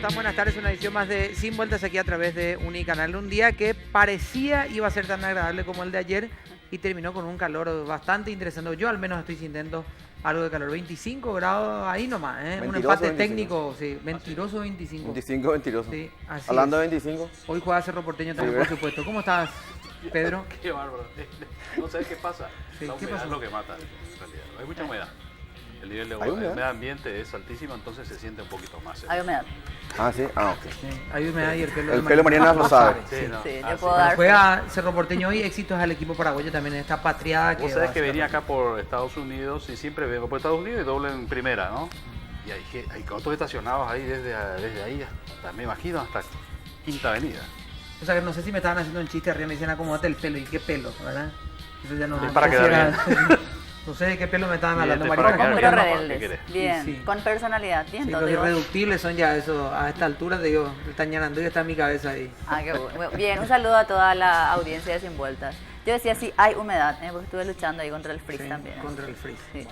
están? Buenas tardes, una edición más de Sin Vueltas aquí a través de Unicanal. Un día que parecía iba a ser tan agradable como el de ayer y terminó con un calor bastante interesante. Yo al menos estoy sintiendo algo de calor. 25 grados ahí nomás, ¿eh? Un empate 25. técnico, sí, mentiroso 25. 25, mentiroso. Sí, así Hablando es. de 25. Hoy juega Cerro Porteño también, por supuesto. ¿Cómo estás, Pedro? Qué bárbaro. No sabes qué pasa. Sí, La ¿qué humedad pasó? es lo que mata, en realidad. Hay mucha humedad. El nivel de ¿Hay humedad? humedad ambiente es altísimo, entonces se siente un poquito más. Hay humedad. Ah, sí. Ah, ok. Sí, hay humedad y el pelo El pelo de Mariana lo sabe. Sí, no. Sí, Ah, yo sí. puedo dar. Juega Cerro Porteño hoy, éxitos al equipo paraguayo también en esta patriada que Vos sabés va a que ser venía la- acá por Estados Unidos y siempre vengo por Estados Unidos y doble en primera, ¿no? Y hay autos estacionados ahí desde ahí, hasta, me imagino, hasta Quinta Avenida. O sea, que no sé si me estaban haciendo un chiste arriba, me dicen acomódate el pelo. ¿Y qué pelo, verdad? Eso ya no Es no para sé si quedar era- No sé de qué pelo me estaban hablando, Bien, Mariana. para ¿Cómo quedar que Pero no? ¿Qué rebeldes. querés? Bien, Sí. con personalidad. Bien, Sí, todo los digo. irreductibles son ya eso, a esta altura te digo, están llenando y está en mi cabeza ahí. Ah, qué bueno. Bien, un saludo a toda la audiencia de Sin Vueltas. Yo decía, sí, hay humedad, porque estuve luchando ahí contra el freeze Sí, también. contra el freeze. Sí.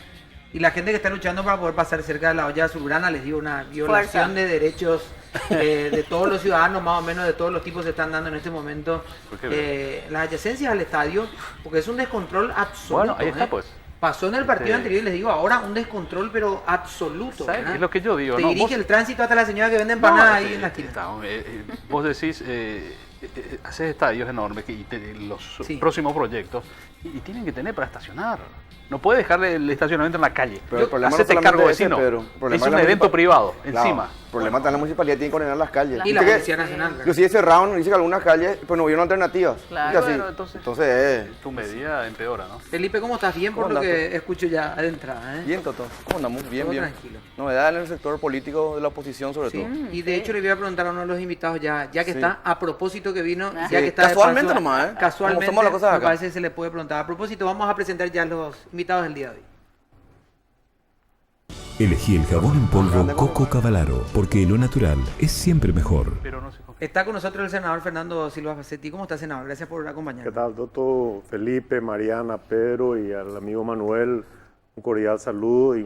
Y la gente que está luchando para poder pasar cerca de la olla azulgrana, les digo, una violación Fuerza. de derechos de todos los ciudadanos, más o menos de todos los tipos se están dando en este momento. ¿Por qué? Las adyacencias al estadio, porque es un descontrol absoluto. Bueno, ahí está, ¿eh? pues. Pasó en el partido Este- anterior y les digo ahora un descontrol pero absoluto. ¿Sabes? ¿verdad? Es lo que yo digo, Te ¿no? dirige Vos- el tránsito hasta la señora que vende empanadas ahí No, en la esquina. vos decís, haces estadios enormes y los Sí. próximos proyectos y tienen que tener para estacionar. No puede dejarle el estacionamiento en la calle. Pero el problema no Hacete solamente cargo ese, vecino. Pedro. El problema Es es un la evento municipal- privado, Claro, encima. el problema está en la municipalidad, tiene que ordenar las calles. Y la Dice que- Policía Nacional. ¿verdad? Inclusive cerraron, dice que algunas calles, pues no hubieron alternativas. Claro. Así. Bueno, entonces- Tu medida empeora, ¿no? Felipe, ¿cómo estás? Bien por ¿Cómo lo andas, que escucho ya de entrada, ¿eh? Bien, Toto. ¿Cómo andamos? Bien, Todo bien. tranquilo. Novedades en el sector político de la oposición, sobre Sí, todo. y de hecho le voy a preguntar a uno de los invitados ya que Sí. está, a propósito que vino, ya Sí, que está de casualmente paso, nomás, ¿eh? Casualmente, Como somos las cosas me acá. parece que se le puede preguntar. A propósito, vamos a presentar ya los invitados del día de hoy. Elegí el jabón en polvo Coco Cavalaro, porque lo natural es siempre mejor. Pero no se confía. Está con nosotros el senador Fernando Silva Facetti. ¿Cómo está, senador? Gracias por acompañarnos. ¿Qué tal, Toto? Felipe, Mariana, Pedro y al amigo Manuel, un cordial saludo y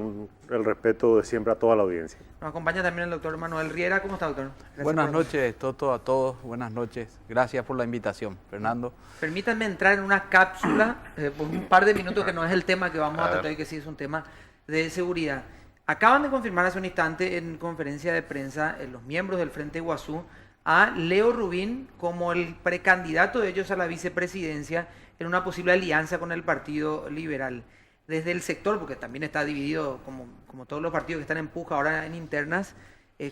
el respeto de siempre a toda la audiencia. Nos acompaña también el doctor Manuel Riera. ¿Cómo está, doctor? Gracias Buenas por- noches, Toto, a todos. Buenas noches. Gracias por la invitación, Fernando. Permítanme entrar en una cápsula por un par de minutos, que no es el tema que vamos a tratar hoy, que sí es un tema de seguridad. Acaban de confirmar hace un instante en conferencia de prensa los miembros del Frente Guazú a Leo Rubín como el precandidato de ellos a la vicepresidencia en una posible alianza con el Partido Liberal. Desde el sector, porque también está dividido como todos los partidos que están en puja ahora en internas,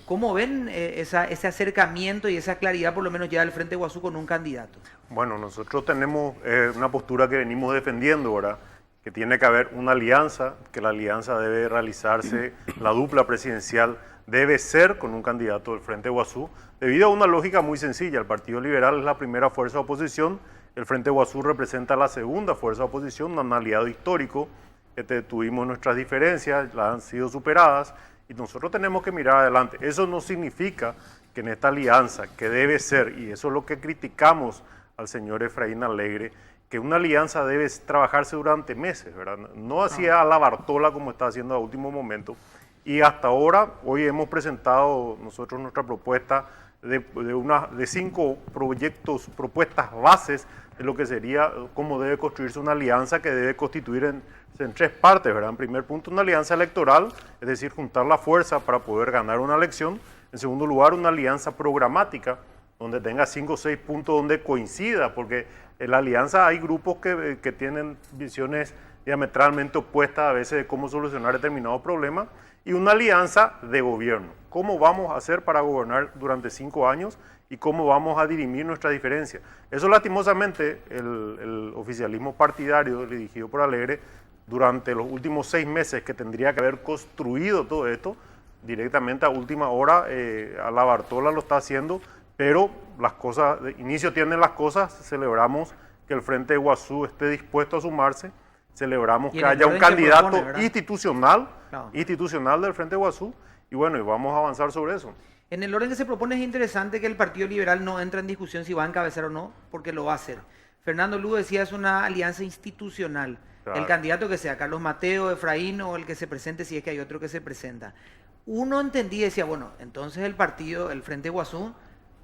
¿cómo ven ese acercamiento y esa claridad por lo menos ya del Frente Guazú con un candidato? Bueno, nosotros tenemos una postura que venimos defendiendo, ¿verdad? Que tiene que haber una alianza, que la alianza debe realizarse, la dupla presidencial debe ser con un candidato del Frente Guazú, debido a una lógica muy sencilla. El Partido Liberal es la primera fuerza de oposición, el Frente Guazú representa la segunda fuerza de oposición, un aliado histórico, que tuvimos nuestras diferencias, las han sido superadas, y nosotros tenemos que mirar adelante. Eso no significa que en esta alianza, que debe ser, y eso es lo que criticamos al señor Efraín Alegre, que una alianza debe trabajarse durante meses, ¿verdad? No así a la Bartola como está haciendo a último momento. Y hasta ahora, hoy hemos presentado nosotros nuestra propuesta de 5 propuestas bases de lo que sería, cómo debe construirse una alianza que debe constituir en 3 partes, ¿verdad? En primer punto, una alianza electoral, es decir, juntar la fuerza para poder ganar una elección. En segundo lugar, una alianza programática, donde tenga 5 o 6 puntos donde coincida, porque en la alianza hay grupos que tienen visiones diametralmente opuestas a veces de cómo solucionar determinados problemas, y una alianza de gobierno. ¿Cómo vamos a hacer para gobernar durante 5 años y cómo vamos a dirimir nuestras diferencias? Eso lastimosamente el oficialismo partidario dirigido por Alegre durante los últimos 6 meses que tendría que haber construido todo esto, directamente a última hora a la Bartola lo está haciendo, pero las cosas, de inicio tienen las cosas, celebramos que el Frente de Guazú esté dispuesto a sumarse, celebramos Y que en el haya un orden que candidato propone, ¿verdad? institucional, Claro. institucional del Frente de Guazú, y bueno, y vamos a avanzar sobre eso. En el orden que se propone es interesante que el Partido Liberal no entre en discusión si va a encabezar o no, porque lo va a hacer. Fernando Lu decía es una alianza institucional. Claro. El candidato que sea, Carlos Mateo, Efraín o el que se presente si es que hay otro que se presenta. uno entendía y decía, bueno, entonces el partido, el Frente Guazú,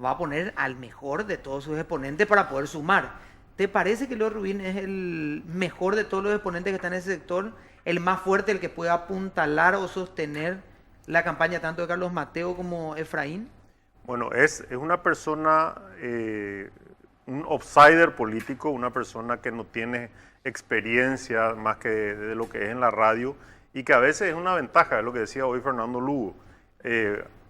va a poner al mejor de todos sus exponentes para poder sumar. ¿Te parece que Leo Rubín es el mejor de todos los exponentes que están en ese sector? ¿El más fuerte, el que pueda apuntalar o sostener la campaña tanto de Carlos Mateo como Efraín? Bueno, es una persona, un outsider político, una persona que no tiene experiencia más que de lo que es en la radio y que a veces es una ventaja, es lo que decía hoy Fernando Lugo.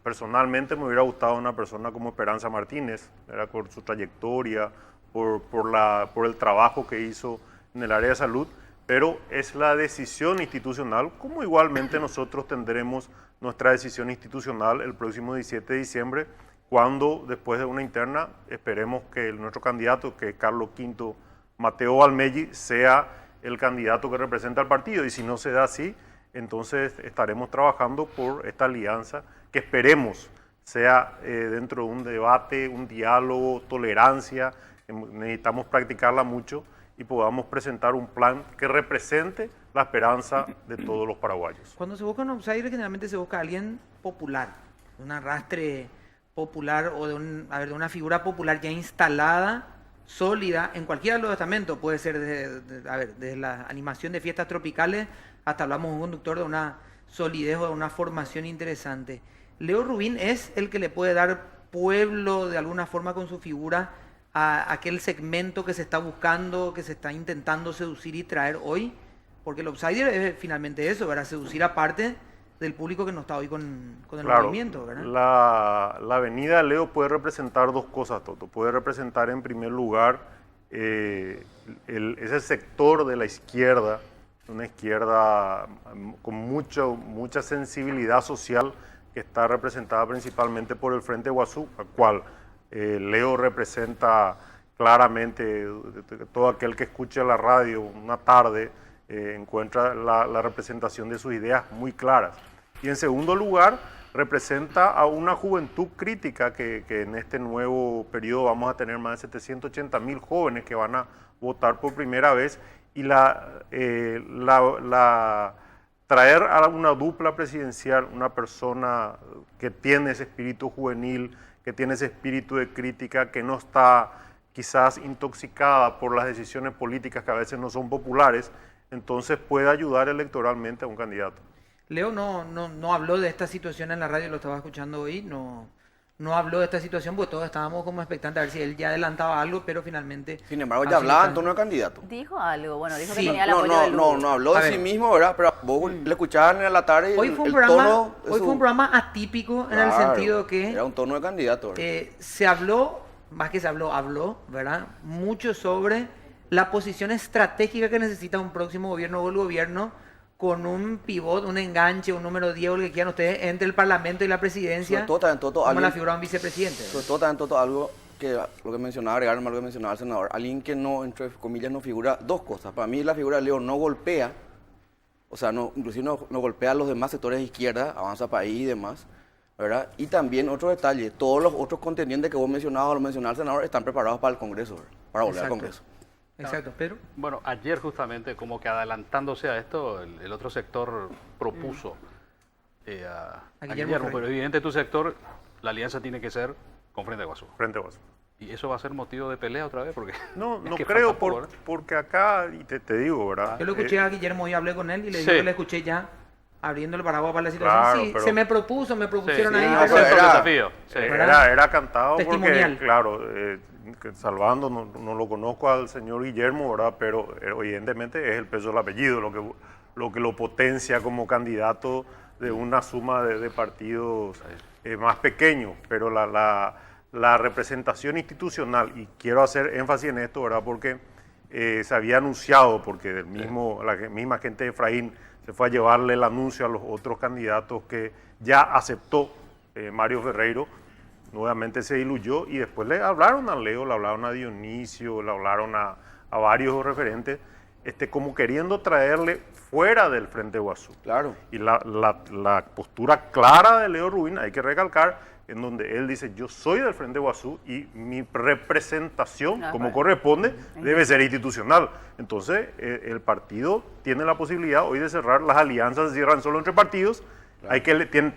Personalmente me hubiera gustado una persona como Esperanza Martínez, ¿verdad? Por su trayectoria, por el trabajo que hizo en el área de salud, pero es la decisión institucional, como igualmente nosotros tendremos nuestra decisión institucional el próximo 17 de diciembre, cuando después de una interna esperemos que nuestro candidato, que es Carlos V Mateo Valmelli, sea el candidato que representa al partido, y si no se da así, entonces estaremos trabajando por esta alianza que esperemos sea dentro de un debate, un diálogo, tolerancia, necesitamos practicarla mucho y podamos presentar un plan que represente la esperanza de todos los paraguayos. Cuando se busca un outsider, generalmente se busca a alguien popular, un arrastre popular o de una figura popular ya instalada, sólida, en cualquiera de los estamentos. Puede ser desde la animación de fiestas tropicales hasta hablamos de un conductor de una solidez o de una formación interesante. Leo Rubín es el que le puede dar pueblo de alguna forma con su figura a aquel segmento que se está buscando, que se está intentando seducir y traer hoy, porque el outsider es finalmente eso, ¿verdad? Seducir a parte del público que no está hoy con el movimiento, ¿verdad? La avenida de Leo puede representar dos cosas, Toto. Puede representar en primer lugar ese sector de la izquierda, una izquierda con mucha sensibilidad social, que está representada principalmente por el Frente Guazú, al cual Leo representa claramente. Todo aquel que escuche la radio una tarde encuentra la representación de sus ideas muy claras. Y en segundo lugar, representa a una juventud crítica que en este nuevo periodo vamos a tener más de 780.000 jóvenes que van a votar por primera vez, y traer a una dupla presidencial una persona que tiene ese espíritu juvenil, que tiene ese espíritu de crítica, que no está quizás intoxicada por las decisiones políticas que a veces no son populares, entonces puede ayudar electoralmente a un candidato. Leo no habló de esta situación en la radio, lo estaba escuchando hoy, no habló de esta situación porque todos estábamos como expectantes a ver si él ya adelantaba algo, pero finalmente... Sin embargo, ya hablaba en torno al candidato. Dijo algo, bueno, dijo Sí. que tenía el apoyo del Lugo. No habló de sí mismo, ¿verdad? Pero vos le escuchaban en la tarde y Hoy fue un el programa, tono... hoy fue un programa atípico en el Claro, sentido que era un tono de candidato, ¿verdad? se habló, más que se habló, ¿verdad? Mucho sobre la posición estratégica que necesita un próximo gobierno o el gobierno, con un pivot, un enganche, un número 10 o lo que quieran ustedes, entre el Parlamento y la presidencia, Sobre todo también, Toto, como alguien- la figura de un vicepresidente. Sobre todo también, Toto, algo que lo que mencionaba, agregar más lo que mencionaba el senador, alguien que no, entre comillas, no figura, dos cosas. Para mí la figura de Leo no golpea, o sea, inclusive no golpea a los demás sectores de izquierda, Avanza País y demás, ¿verdad? Y también otro detalle, todos los otros contendientes que vos mencionabas o lo mencionaba el senador están preparados para el Congreso, ¿verdad? Para volver al Exacto. Congreso. Exacto, Pedro. Bueno, ayer justamente, como que adelantándose a esto, el otro sector propuso a Guillermo Guillermo, Frey. pero evidente tu sector, la alianza tiene que ser con Frente Guazú. Frente Guazú. ¿Y eso va a ser motivo de pelea otra vez? Porque No es que creo, falta poco, ¿verdad? porque acá, y te digo, ¿verdad? Yo lo escuché a Guillermo y hablé con él y le digo Sí. que le escuché ya abriendo el paraguas para la situación. Claro, Sí, pero- se me propusieron sí, ahí. no, pero- pero Acepto el era- desafío. Sí. Era cantado Testimonial. porque, claro, que Salvando no lo conozco al señor Guillermo, ¿verdad? Pero evidentemente es el peso del apellido lo que lo potencia como candidato de una suma de partidos más pequeños. Pero la representación institucional, y quiero hacer énfasis en esto, ¿verdad? Porque se había anunciado, porque la misma gente de Efraín se fue a llevarle el anuncio a los otros candidatos que ya aceptó Mario Ferreiro. Nuevamente se diluyó y después le hablaron a Leo, le hablaron a Dionisio, le hablaron a varios referentes, como queriendo traerle fuera del Frente Guazú. Claro. Y la postura clara de Leo Rubín, hay que recalcar, en donde él dice, yo soy del Frente Guazú y mi representación, Ah, como bueno. corresponde, debe ser institucional. Entonces, el partido tiene la posibilidad hoy de cerrar, las alianzas se cierran solo entre partidos,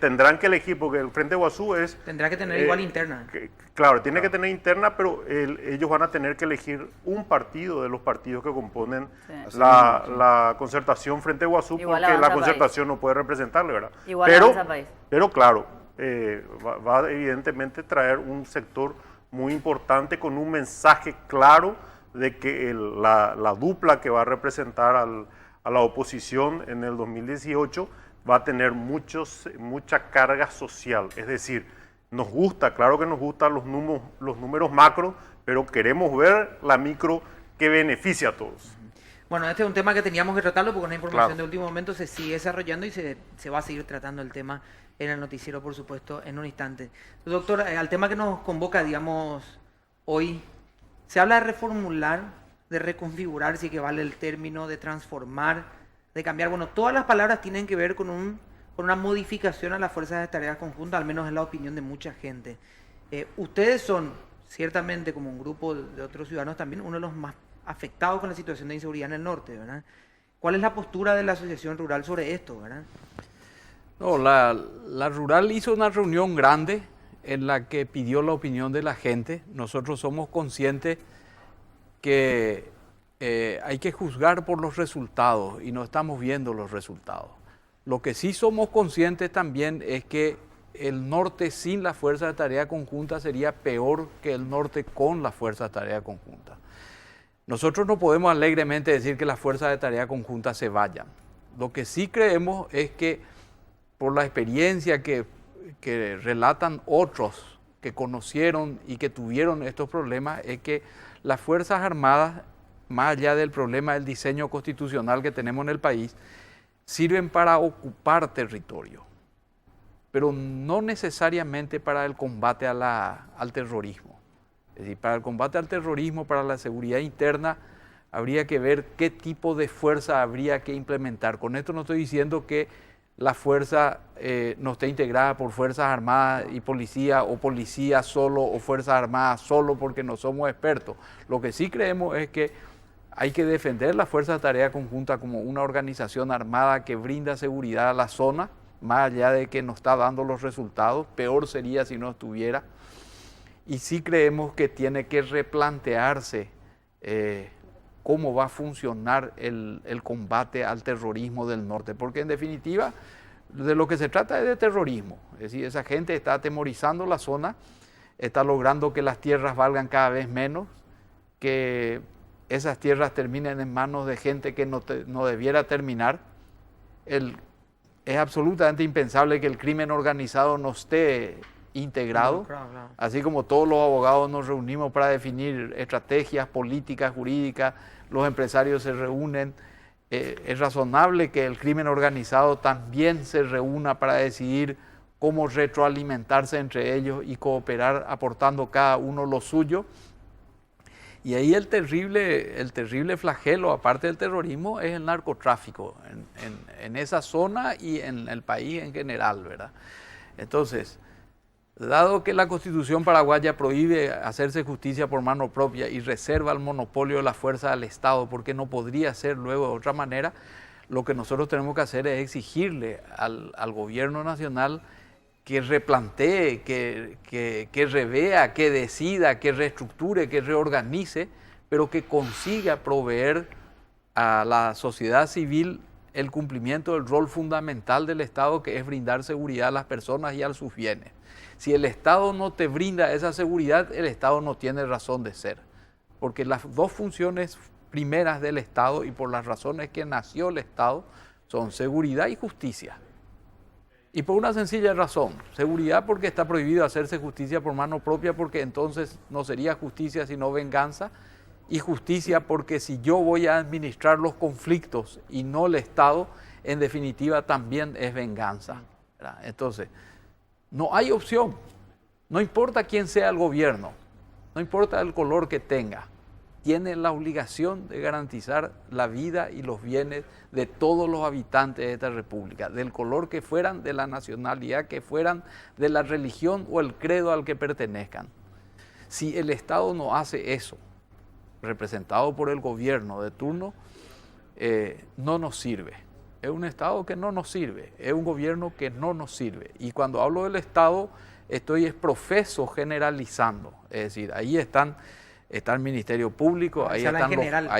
Tendrán que elegir, porque el Frente Guazú Tendrá que tener igual interna. Claro, tiene que tener interna, pero ellos van a tener que elegir un partido de los partidos que componen la concertación Frente Guazú, Igual porque la Avanza concertación no puede representarle, ¿verdad? Igual Avanza País. Pero claro, va a evidentemente traer un sector muy importante con un mensaje claro de que la dupla que va a representar a la oposición en el 2018 va a tener mucha carga social. Es decir, nos gusta, claro que nos gustan los números macro, pero queremos ver la micro que beneficia a todos. Bueno, este es un tema que teníamos que tratarlo porque una información Claro. de último momento se sigue desarrollando y se va a seguir tratando el tema en el noticiero, por supuesto, en un instante. Doctor, al tema que nos convoca, digamos, hoy, se habla de reformular, de reconfigurar, si que vale el término, de transformar, de cambiar. Bueno, todas las palabras tienen que ver con una modificación a las fuerzas de tareas conjuntas, al menos es la opinión de mucha gente. Ustedes son, ciertamente, como un grupo de otros ciudadanos, también uno de los más afectados con la situación de inseguridad en el norte, ¿verdad? ¿Cuál es la postura de la Asociación Rural sobre esto, verdad? No, la Rural hizo una reunión grande en la que pidió la opinión de la gente. Nosotros somos conscientes que hay que juzgar por los resultados y no estamos viendo los resultados. Lo que sí somos conscientes también es que el norte sin la fuerza de tarea conjunta sería peor que el norte con la fuerza de tarea conjunta. Nosotros no podemos alegremente decir que las fuerzas de tarea conjunta se vayan. Lo que sí creemos es que por la experiencia que relatan otros que conocieron y que tuvieron estos problemas, es que las Fuerzas Armadas, más allá del problema del diseño constitucional que tenemos en el país, sirven para ocupar territorio, pero no necesariamente para el combate al terrorismo. Es decir, para el combate al terrorismo, para la seguridad interna, habría que ver qué tipo de fuerza habría que implementar. Con esto no estoy diciendo que la fuerza no esté integrada por Fuerzas Armadas y Policía, o Policía solo, o Fuerzas Armadas solo, porque no somos expertos. Lo que sí creemos es que hay que defender la Fuerza de Tarea Conjunta como una organización armada que brinda seguridad a la zona, más allá de que no está dando los resultados. Peor sería si no estuviera. Y sí creemos que tiene que replantearse cómo va a funcionar el combate al terrorismo del norte, porque en definitiva de lo que se trata es de terrorismo. Es decir, esa gente está atemorizando la zona, está logrando que las tierras valgan cada vez menos, que esas tierras terminen en manos de gente que no debiera terminar. Es absolutamente impensable que el crimen organizado no esté integrado, Claro. así como todos los abogados nos reunimos para definir estrategias políticas, jurídicas, los empresarios se reúnen. Es razonable que el crimen organizado también se reúna para decidir cómo retroalimentarse entre ellos y cooperar aportando cada uno lo suyo. Y ahí el terrible flagelo, aparte del terrorismo, es el narcotráfico en esa zona y en el país en general, ¿verdad? Entonces, dado que la Constitución paraguaya prohíbe hacerse justicia por mano propia y reserva el monopolio de la fuerza del Estado, porque no podría ser luego de otra manera, lo que nosotros tenemos que hacer es exigirle al gobierno nacional que replantee, que revea, que decida, que reestructure, que reorganice, pero que consiga proveer a la sociedad civil el cumplimiento del rol fundamental del Estado, que es brindar seguridad a las personas y a sus bienes. Si el Estado no te brinda esa seguridad, el Estado no tiene razón de ser, porque las dos funciones primeras del Estado y por las razones que nació el Estado son seguridad y justicia. Y por una sencilla razón, seguridad porque está prohibido hacerse justicia por mano propia, porque entonces no sería justicia sino venganza, y justicia porque si yo voy a administrar los conflictos y no el Estado, en definitiva también es venganza, ¿verdad? Entonces, no hay opción, no importa quién sea el gobierno, no importa el color que tenga, tiene la obligación de garantizar la vida y los bienes de todos los habitantes de esta república, del color que fueran, de la nacionalidad que fueran, de la religión o el credo al que pertenezcan. Si el Estado no hace eso, representado por el gobierno de turno, no nos sirve. Es un Estado que no nos sirve, es un gobierno que no nos sirve. Y cuando hablo del Estado, profeso generalizando. Es decir, está el Ministerio Público, ahí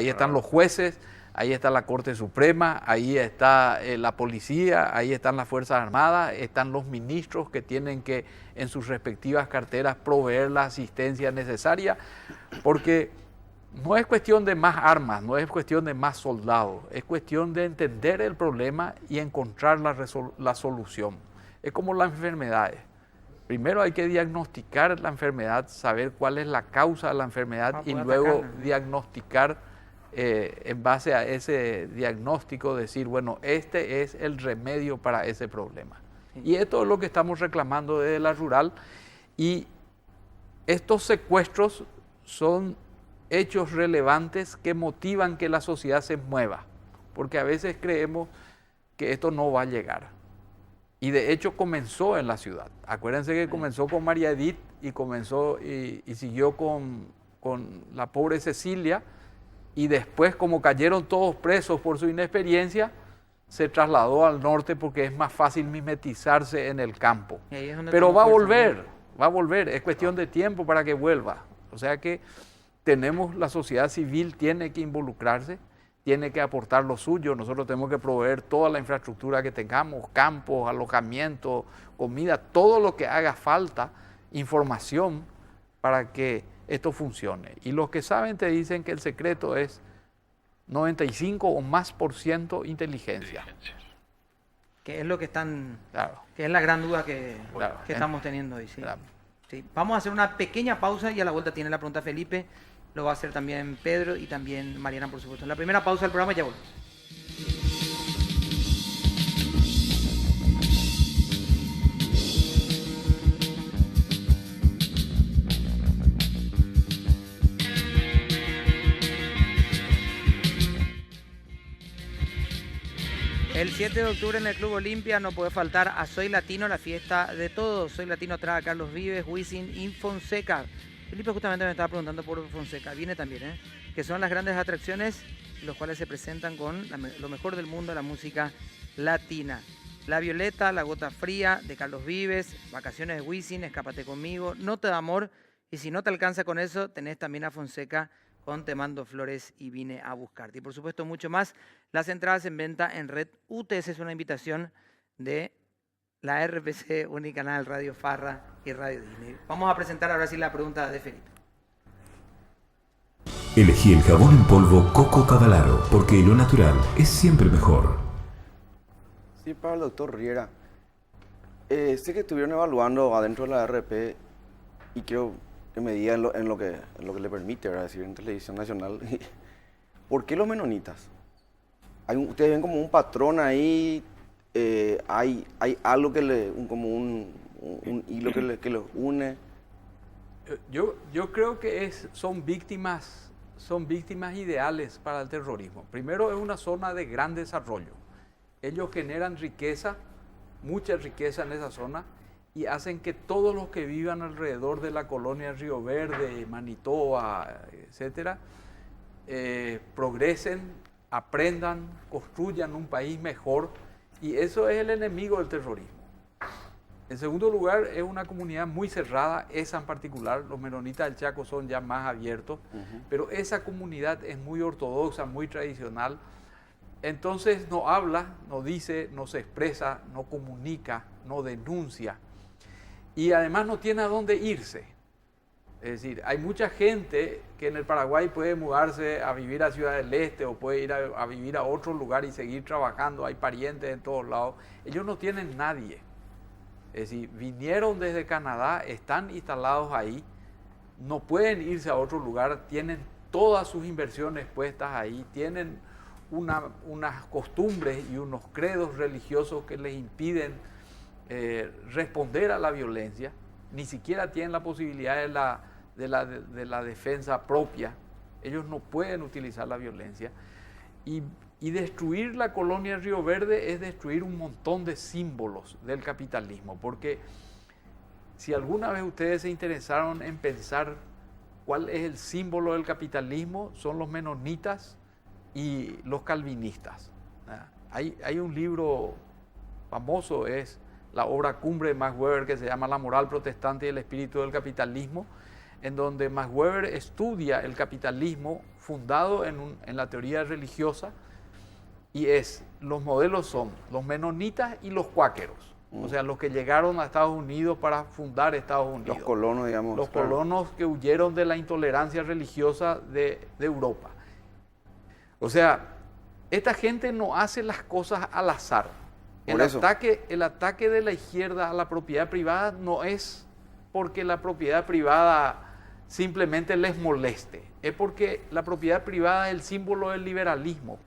están los jueces, ahí está la Corte Suprema, ahí está la policía, ahí están las Fuerzas Armadas, están los ministros que tienen que en sus respectivas carteras proveer la asistencia necesaria, porque no es cuestión de más armas, no es cuestión de más soldados, es cuestión de entender el problema y encontrar la solución. Es como las enfermedades. Primero hay que diagnosticar la enfermedad, saber cuál es la causa de la enfermedad y luego diagnosticar en base a ese diagnóstico, decir, bueno, este es el remedio para ese problema. Sí. Y esto es lo que estamos reclamando desde la rural, y estos secuestros son hechos relevantes que motivan que la sociedad se mueva, porque a veces creemos que esto no va a llegar. Y de hecho comenzó en la ciudad. Acuérdense que comenzó con María Edith y siguió con la pobre Cecilia, y después, como cayeron todos presos por su inexperiencia, se trasladó al norte porque es más fácil mimetizarse en el campo. Pero va a volver, es cuestión de tiempo para que vuelva. O sea que la sociedad civil tiene que involucrarse, tiene que aportar lo suyo. Nosotros tenemos que proveer toda la infraestructura que tengamos, campos, alojamiento, comida, todo lo que haga falta, información para que esto funcione. Y los que saben te dicen que el secreto es 95 o más % inteligencia. Que es lo que que es la gran duda que estamos teniendo hoy. ¿Sí? Claro. Sí. Vamos a hacer una pequeña pausa y a la vuelta tiene la pregunta Felipe, lo va a hacer también Pedro y también Mariana, por supuesto. En la primera pausa del programa ya volvemos. El 7 de octubre en el Club Olimpia no puede faltar a Soy Latino, la fiesta de todos. Soy Latino trae a Carlos Vives, Wisin y Fonseca. Felipe justamente me estaba preguntando por Fonseca, viene también, que son las grandes atracciones, los cuales se presentan con lo mejor del mundo de la música latina. La Violeta, La Gota Fría de Carlos Vives, Vacaciones de Wisin, Escápate Conmigo, No Te da Amor, y si no te alcanza con eso, tenés también a Fonseca con Te Mando Flores y Vine a Buscarte. Y por supuesto mucho más, las entradas en venta en Red UTS, es una invitación de la RPC, Unicanal, Radio Farra y Radio Disney. Vamos a presentar ahora sí la pregunta de Felipe. Elegí el jabón en polvo Coco Cavalaro, porque lo natural es siempre mejor. Sí, para el doctor Riera. Sé que estuvieron evaluando adentro de la RP y quiero que me diga en lo que le permite, ¿verdad? Decir en televisión nacional. ¿Por qué los menonitas? Ustedes ven como un patrón ahí, hay algo como un hilo que los une. Yo creo que son víctimas ideales para el terrorismo. Primero, es una zona de gran desarrollo. Ellos generan riqueza, mucha riqueza en esa zona, y hacen que todos los que vivan alrededor de la colonia Río Verde, Manitoba, etcétera, progresen, aprendan, construyan un país mejor, y eso es el enemigo del terrorismo. En segundo lugar, es una comunidad muy cerrada, esa en particular, los menonitas del Chaco son ya más abiertos, pero esa comunidad es muy ortodoxa, muy tradicional, entonces no habla, no dice, no se expresa, no comunica, no denuncia, y además no tiene a dónde irse. Es decir, hay mucha gente que en el Paraguay puede mudarse a vivir a Ciudad del Este o puede ir a vivir a otro lugar y seguir trabajando, hay parientes en todos lados. Ellos no tienen nadie. Es decir, vinieron desde Canadá, están instalados ahí, no pueden irse a otro lugar, tienen todas sus inversiones puestas ahí, tienen unas costumbres y unos credos religiosos que les impiden responder a la violencia, ni siquiera tienen la posibilidad de la defensa propia, ellos no pueden utilizar la violencia. Y destruir la colonia Río Verde es destruir un montón de símbolos del capitalismo, porque si alguna vez ustedes se interesaron en pensar cuál es el símbolo del capitalismo, son los menonitas y los calvinistas. Hay un libro famoso, es la obra cumbre de Max Weber, que se llama La moral protestante y el espíritu del capitalismo, en donde Max Weber estudia el capitalismo fundado en la teoría religiosa, y los modelos son los menonitas y los cuáqueros, o sea, los que llegaron a Estados Unidos para fundar Estados Unidos. Los colonos, digamos. Los claro. colonos que huyeron de la intolerancia religiosa de Europa. O sea, esta gente no hace las cosas al azar. El ataque de la izquierda a la propiedad privada no es porque la propiedad privada simplemente les moleste, es porque la propiedad privada es el símbolo del liberalismo.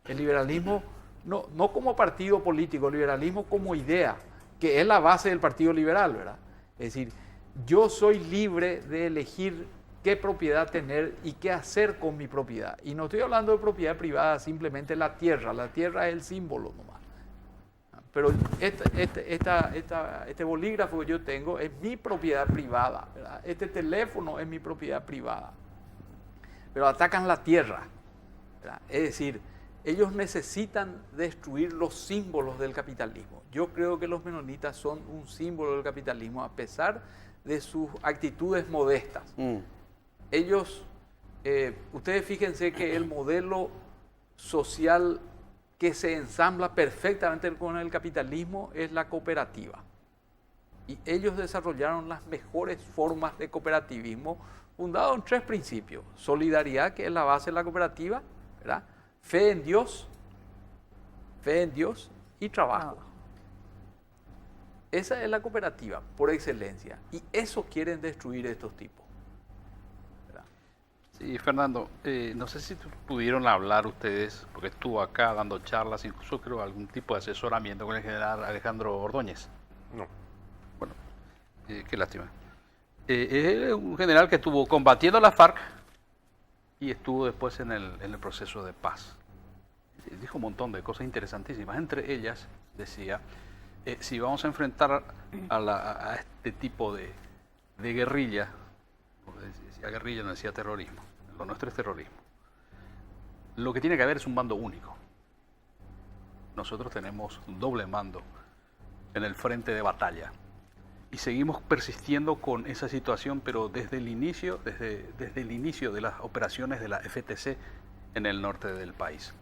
El liberalismo no como partido político, el liberalismo como idea, que es la base del Partido Liberal, ¿verdad? Es decir, yo soy libre de elegir qué propiedad tener y qué hacer con mi propiedad. Y no estoy hablando de propiedad privada, simplemente la tierra es el símbolo nomás. Pero este bolígrafo que yo tengo es mi propiedad privada, ¿verdad? Este teléfono es mi propiedad privada. Pero atacan la tierra, ¿verdad? Es decir, ellos necesitan destruir los símbolos del capitalismo. Yo creo que los menonitas son un símbolo del capitalismo a pesar de sus actitudes modestas. Ellos, ustedes fíjense que el modelo social que se ensambla perfectamente con el capitalismo es la cooperativa. Y ellos desarrollaron las mejores formas de cooperativismo fundado en 3 principios. Solidaridad, que es la base de la cooperativa, ¿verdad? Fe en Dios y trabajo. Esa es la cooperativa por excelencia. Y eso quieren destruir estos tipos. ¿Verdad? Sí, Fernando, no sé si pudieron hablar ustedes, porque estuvo acá dando charlas, incluso creo algún tipo de asesoramiento con el general Alejandro Ordóñez. No. Bueno, qué lástima. Es un general que estuvo combatiendo la FARC y estuvo después en el proceso de paz. Dijo un montón de cosas interesantísimas. Entre ellas decía, si vamos a enfrentar a este tipo de guerrilla, porque decía guerrilla, no decía terrorismo, lo nuestro es terrorismo, lo que tiene que haber es un mando único. Nosotros tenemos un doble mando en el frente de batalla. Y seguimos persistiendo con esa situación, pero desde el inicio de las operaciones de la FTC en el norte del país.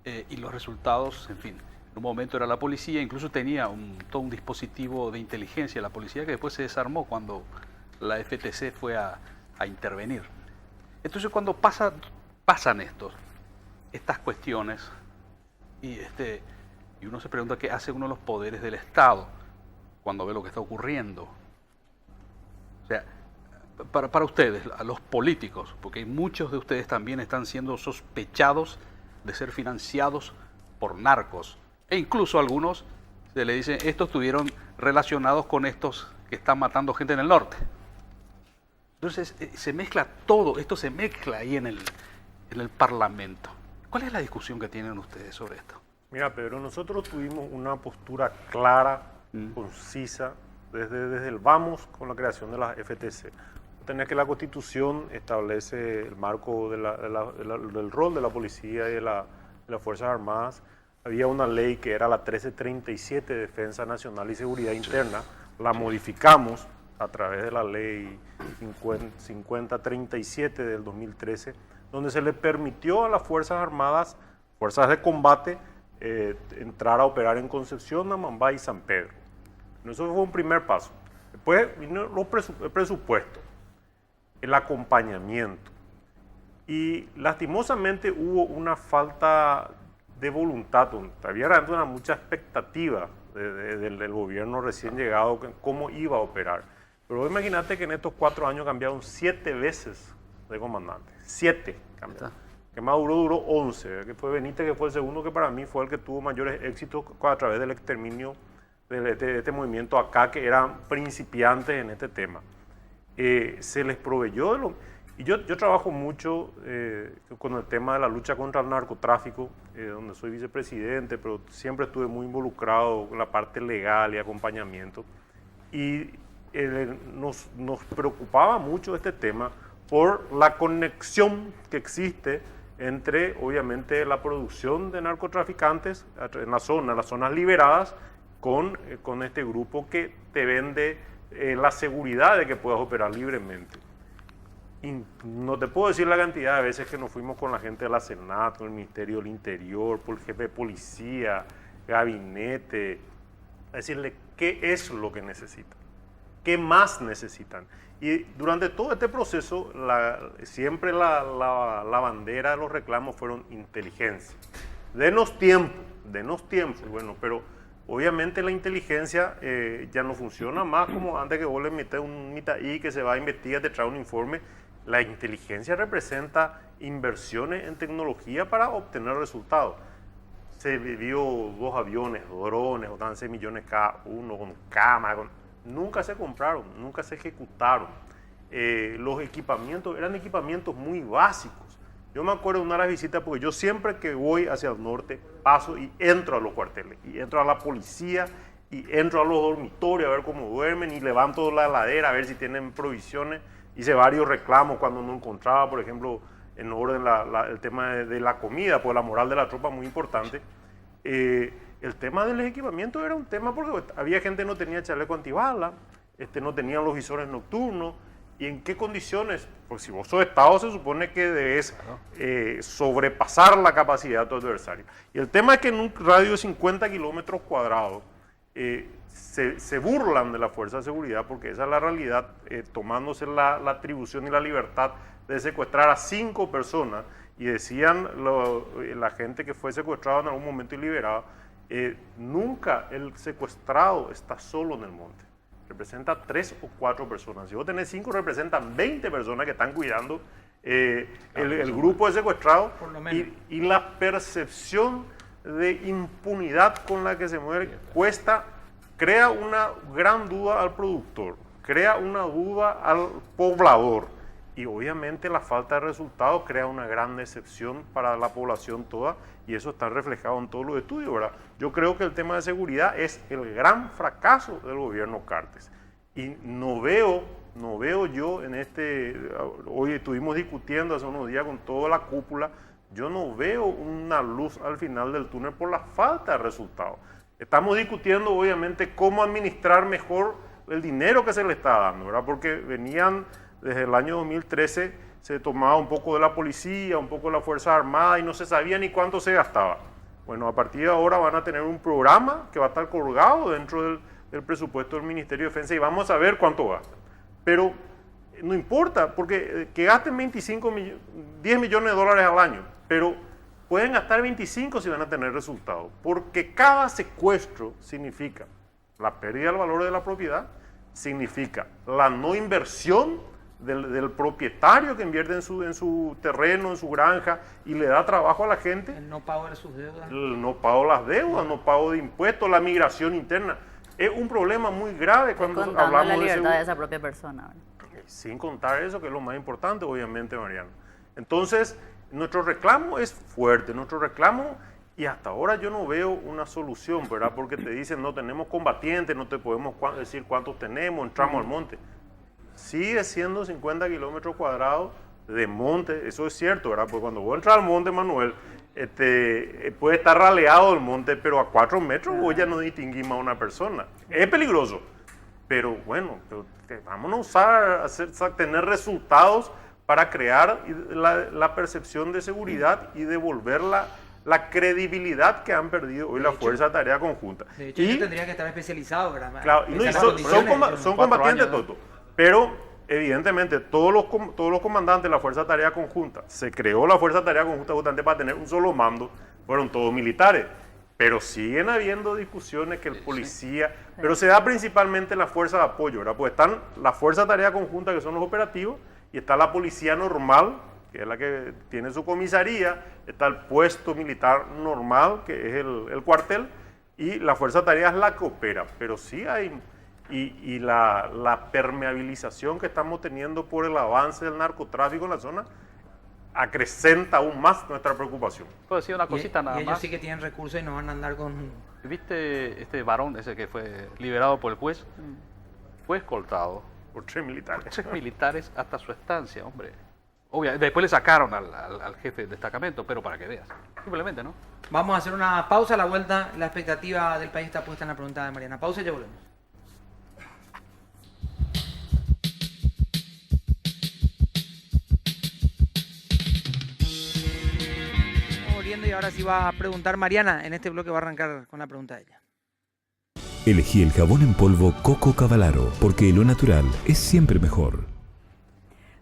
Y los resultados, en fin, en un momento era la policía, incluso tenía todo un dispositivo de inteligencia la policía que después se desarmó cuando la FTC fue a intervenir. Entonces cuando pasan estas cuestiones y uno se pregunta qué hace uno de los poderes del Estado cuando ve lo que está ocurriendo. O sea, para ustedes, a los políticos, porque muchos de ustedes también están siendo sospechados de ser financiados por narcos, e incluso algunos se le dicen, estos estuvieron relacionados con estos que están matando gente en el norte. Entonces, se mezcla todo, esto se mezcla ahí en el Parlamento. ¿Cuál es la discusión que tienen ustedes sobre esto? Mira, Pedro, nosotros tuvimos una postura clara, concisa, desde el vamos con la creación de la FTC. Tenés que la Constitución establece el marco del rol de la policía y de las Fuerzas Armadas. Había una ley que era la 1337 de Defensa Nacional y Seguridad Interna. La modificamos a través de la ley 5037 del 2013, donde se le permitió a las Fuerzas Armadas, fuerzas de combate, entrar a operar en Concepción, Amambay y San Pedro. Eso fue un primer paso. Después vino el presupuesto, el acompañamiento. Y lastimosamente hubo una falta de voluntad. Había realmente mucha expectativa del gobierno recién llegado, cómo iba a operar. Pero imagínate que en estos 4 años cambiaron 7 veces de comandante. 7 cambiaron. Que Maduro duró 11, que fue Benítez, que fue el segundo, que para mí fue el que tuvo mayores éxitos a través del exterminio de este movimiento acá, que eran principiantes en este tema. Se les proveyó, y yo trabajo mucho con el tema de la lucha contra el narcotráfico, donde soy vicepresidente, pero siempre estuve muy involucrado con la parte legal y acompañamiento. Y nos preocupaba mucho este tema por la conexión que existe entre, obviamente, la producción de narcotraficantes en las zonas liberadas, con este grupo que te vende la seguridad de que puedas operar libremente. Y no te puedo decir la cantidad de veces que nos fuimos con la gente de la Senat, con el Ministerio del Interior, por el jefe de policía, gabinete, a decirle qué es lo que necesitan, qué más necesitan. Y durante todo este proceso, siempre la bandera de los reclamos fueron inteligencia. Denos tiempo, y bueno, pero obviamente la inteligencia ya no funciona más como antes, que vos le metés un mitaí que se va a investigar, te trae un informe. La inteligencia representa inversiones en tecnología para obtener resultados. Se vio 2 aviones, drones, 11 millones cada uno, con cámara, nunca se compraron, nunca se ejecutaron. Los equipamientos eran equipamientos muy básicos. Yo me acuerdo de una de las visitas, porque yo siempre que voy hacia el norte paso y entro a los cuarteles, y entro a la policía, y entro a los dormitorios a ver cómo duermen, y levanto la heladera a ver si tienen provisiones. Hice varios reclamos cuando no encontraba, por ejemplo, en orden el tema de la comida, pues la moral de la tropa muy importante. El tema del equipamiento era un tema porque había gente que no tenía chaleco antibala, no tenían los visores nocturnos. ¿Y en qué condiciones? Porque si vos sos Estado, se supone que debes sobrepasar la capacidad de tu adversario. Y el tema es que en un radio de 50 kilómetros cuadrados se burlan de la fuerza de seguridad, porque esa es la realidad, tomándose la atribución y la libertad de secuestrar a 5 personas, y decían la gente que fue secuestrado en algún momento y liberado, nunca el secuestrado está solo en el monte. Representa 3 o 4 personas. Si vos tenés 5, representan 20 personas que están cuidando el grupo de secuestrados, y la percepción de impunidad con la que se mueve crea una gran duda al productor, crea una duda al poblador, y obviamente la falta de resultados crea una gran decepción para la población toda, y eso está reflejado en todos los estudios, ¿verdad? Yo creo que el tema de seguridad es el gran fracaso del gobierno Cartes, y no veo yo hoy estuvimos discutiendo hace unos días con toda la cúpula, yo no veo una luz al final del túnel por la falta de resultados. Estamos discutiendo obviamente cómo administrar mejor el dinero que se le está dando, ¿verdad? Porque venían desde el año 2013, se tomaba un poco de la policía, un poco de la Fuerza Armada, y no se sabía ni cuánto se gastaba. Bueno, a partir de ahora van a tener un programa que va a estar colgado dentro del presupuesto del Ministerio de Defensa, y vamos a ver cuánto gasta. Pero no importa, porque que gasten 10 millones de dólares al año, pero pueden gastar 25 si van a tener resultados, porque cada secuestro significa la pérdida del valor de la propiedad, significa la no inversión del propietario que invierte en su terreno, en su granja, y le da trabajo a la gente. El no pago de sus deudas. El no pago de las deudas, no pago de impuestos, la migración interna. Es un problema muy grave cuando hablamos la de libertad de esa propia persona. Sin contar eso, que es lo más importante, obviamente, Mariano. Entonces, nuestro reclamo es fuerte, nuestro reclamo, y hasta ahora yo no veo una solución, ¿verdad? Porque te dicen, no tenemos combatientes, no te podemos decir cuántos tenemos, entramos al monte. Sigue siendo 50 kilómetros cuadrados de monte, eso es cierto, ¿verdad? Porque cuando vos entras al monte, Manuel, puede estar raleado el monte, pero a 4 metros vos ya no distinguimos a una persona. Es peligroso, pero bueno, vamos a tener resultados para crear la percepción de seguridad y devolver la credibilidad que han perdido hoy la Fuerza de Tarea Conjunta. De hecho, ellos tendrían que estar especializados, ¿verdad? Claro, son combatientes todos. Pero evidentemente todos los comandantes de la Fuerza de Tarea Conjunta, se creó la Fuerza de Tarea Conjunta justamente para tener un solo mando, fueron todos militares. Pero siguen habiendo discusiones que el policía, pero se da principalmente la fuerza de apoyo, ¿verdad? Pues están la Fuerza de Tarea Conjunta, que son los operativos, y está la policía normal, que es la que tiene su comisaría, está el puesto militar normal, que es el cuartel, y la Fuerza de Tarea es la que opera. Pero sí hay, y la permeabilización que estamos teniendo por el avance del narcotráfico en la zona, acrecenta aún más nuestra preocupación. Puedo decir una cosita nada y ellos más. sí que tienen recursos y no van a andar con... ¿Viste este varón, ese que fue liberado por el juez? Fue escoltado Por 3 militares. 3 militares hasta su estancia, hombre. Después le sacaron al jefe del destacamento, pero para que veas. Simplemente, ¿no? Vamos a hacer una pausa a la vuelta. La expectativa del país está puesta en la pregunta de Mariana. Pausa y ya volvemos. Estamos volviendo y ahora sí va a preguntar Mariana. En este bloque va a arrancar con la pregunta de ella. Elegí el jabón en polvo Coco Cavalaro, porque lo natural es siempre mejor.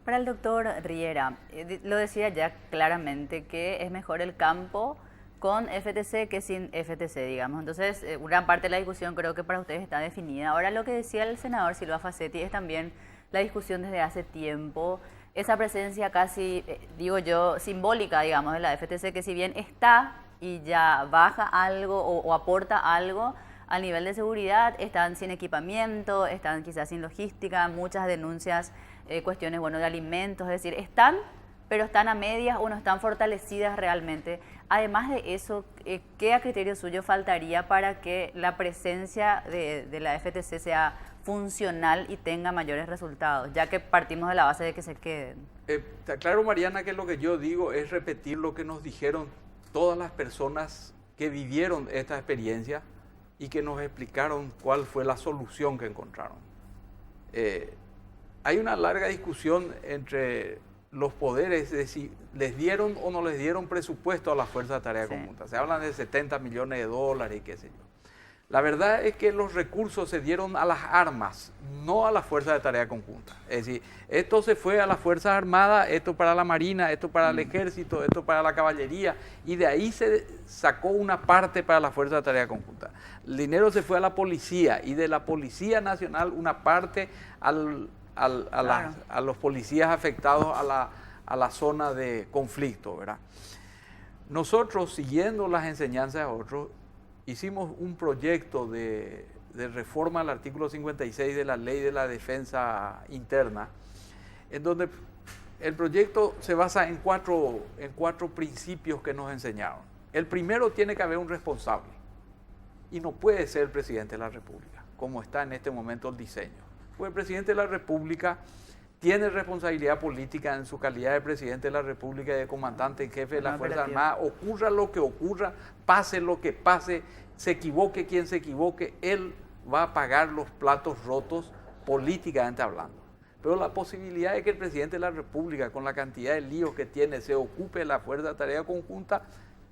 Para el doctor Riera, lo decía ya claramente que es mejor el campo con FTC que sin FTC, digamos. Entonces, gran parte de la discusión creo que para ustedes está definida. Ahora, lo que decía el senador Silva Facetti es también la discusión desde hace tiempo, esa presencia casi, digo yo, simbólica, digamos, de la FTC, que si bien está y ya baja algo o aporta algo a nivel de seguridad, están sin equipamiento, están quizás sin logística, muchas denuncias, cuestiones, bueno, de alimentos, es decir, están, pero están a medias o no están fortalecidas realmente. Además de eso, ¿qué a criterio suyo faltaría para que la presencia de la FTC sea funcional y tenga mayores resultados, ya que partimos de la base de que se queden? Te aclaro, Mariana, que lo que yo digo es repetir lo que nos dijeron todas las personas que vivieron esta experiencia y que nos explicaron cuál fue la solución que encontraron. Hay una larga discusión entre los poderes de si les dieron o no les dieron presupuesto a la Fuerza de Tarea Conjunta. Se hablan de 70 millones de dólares y qué sé yo. La verdad es que los recursos se dieron a las armas, no a la Fuerza de Tarea Conjunta. Es decir, esto se fue a las Fuerzas Armadas, esto para la Marina, esto para el Ejército, esto para la Caballería, y de ahí se sacó una parte para la Fuerza de Tarea Conjunta. El dinero se fue a la Policía, y de la Policía Nacional una parte a los policías afectados a la zona de conflicto, ¿verdad? Nosotros, siguiendo las enseñanzas de otros, hicimos un proyecto de reforma al artículo 56 de la Ley de la Defensa Interna, en donde el proyecto se basa en cuatro principios que nos enseñaron. El primero, tiene que haber un responsable, y no puede ser el presidente de la República, como está en este momento el diseño. Pues el presidente de la República tiene responsabilidad política en su calidad de presidente de la República y de comandante en jefe de la Fuerza Armada. Ocurra lo que ocurra, pase lo que pase, se equivoque quien se equivoque, él va a pagar los platos rotos políticamente hablando. Pero la posibilidad de que el presidente de la República, con la cantidad de líos que tiene, se ocupe de la Fuerza de Tarea Conjunta,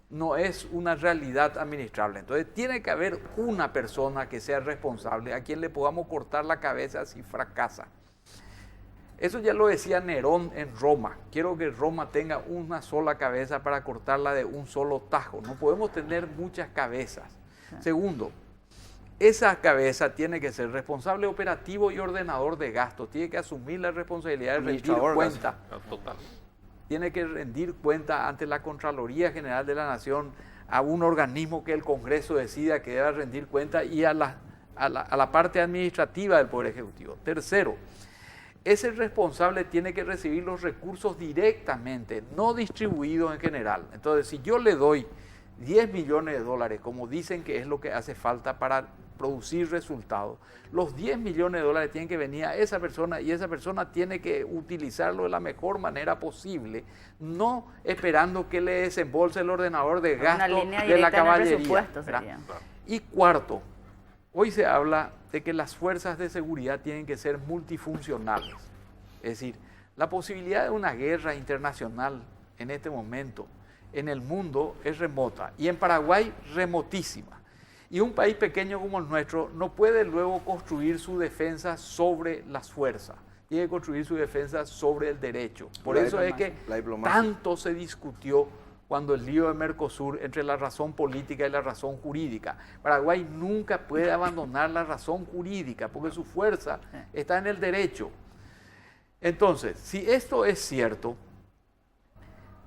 no es una realidad administrable. Entonces tiene que haber una persona que sea responsable, a quien le podamos cortar la cabeza si fracasa. Eso ya lo decía Nerón en Roma. Quiero que Roma tenga una sola cabeza para cortarla de un solo tajo. No podemos tener muchas cabezas. Segundo, esa cabeza tiene que ser responsable operativo y ordenador de gastos. Tiene que asumir la responsabilidad de rendir cuenta. Total. Tiene que rendir cuenta ante la Contraloría General de la Nación, a un organismo que el Congreso decida que deba rendir cuenta, y a la parte administrativa del Poder Ejecutivo. Tercero, ese responsable tiene que recibir los recursos directamente, no distribuidos en general. Entonces, si yo le doy 10 millones de dólares, como dicen que es lo que hace falta para producir resultados, los 10 millones de dólares tienen que venir a esa persona, y esa persona tiene que utilizarlo de la mejor manera posible, no esperando que le desembolse el ordenador de gasto de la Caballería. Y cuarto, hoy se habla de que las fuerzas de seguridad tienen que ser multifuncionales. Es decir, la posibilidad de una guerra internacional en este momento en el mundo es remota, y en Paraguay remotísima. Y un país pequeño como el nuestro no puede luego construir su defensa sobre las fuerzas, tiene que construir su defensa sobre el derecho. Por eso es que tanto se discutió cuando el lío de Mercosur entre la razón política y la razón jurídica. Paraguay nunca puede abandonar la razón jurídica, porque su fuerza está en el derecho. Entonces, si esto es cierto,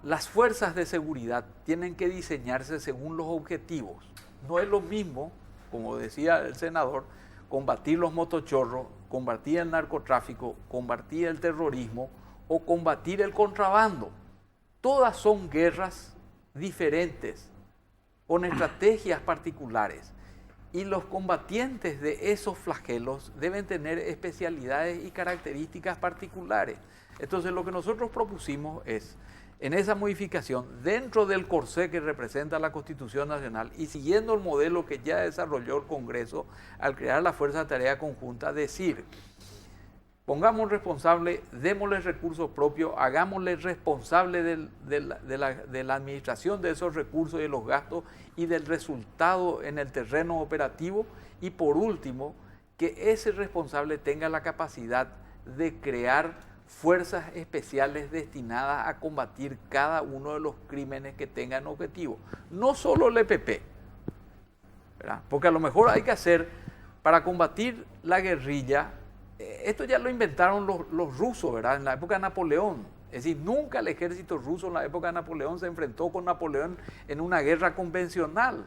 las fuerzas de seguridad tienen que diseñarse según los objetivos. No es lo mismo, como decía el senador, combatir los motochorros, combatir el narcotráfico, combatir el terrorismo o combatir el contrabando. Todas son guerras diferentes, con estrategias particulares. Y los combatientes de esos flagelos deben tener especialidades y características particulares. Entonces lo que nosotros propusimos es, en esa modificación, dentro del corsé que representa la Constitución Nacional y siguiendo el modelo que ya desarrolló el Congreso al crear la Fuerza de Tarea Conjunta, decir, pongamos responsable, démosle recursos propios, hagámosle responsable de la administración de esos recursos y de los gastos y del resultado en el terreno operativo, y por último, que ese responsable tenga la capacidad de crear fuerzas especiales destinadas a combatir cada uno de los crímenes que tengan objetivo. No solo el EPP, ¿verdad? Porque a lo mejor hay que hacer, para combatir la guerrilla, esto ya lo inventaron los rusos, ¿verdad? En la época de Napoleón. Es decir, nunca el ejército ruso en la época de Napoleón se enfrentó con Napoleón en una guerra convencional.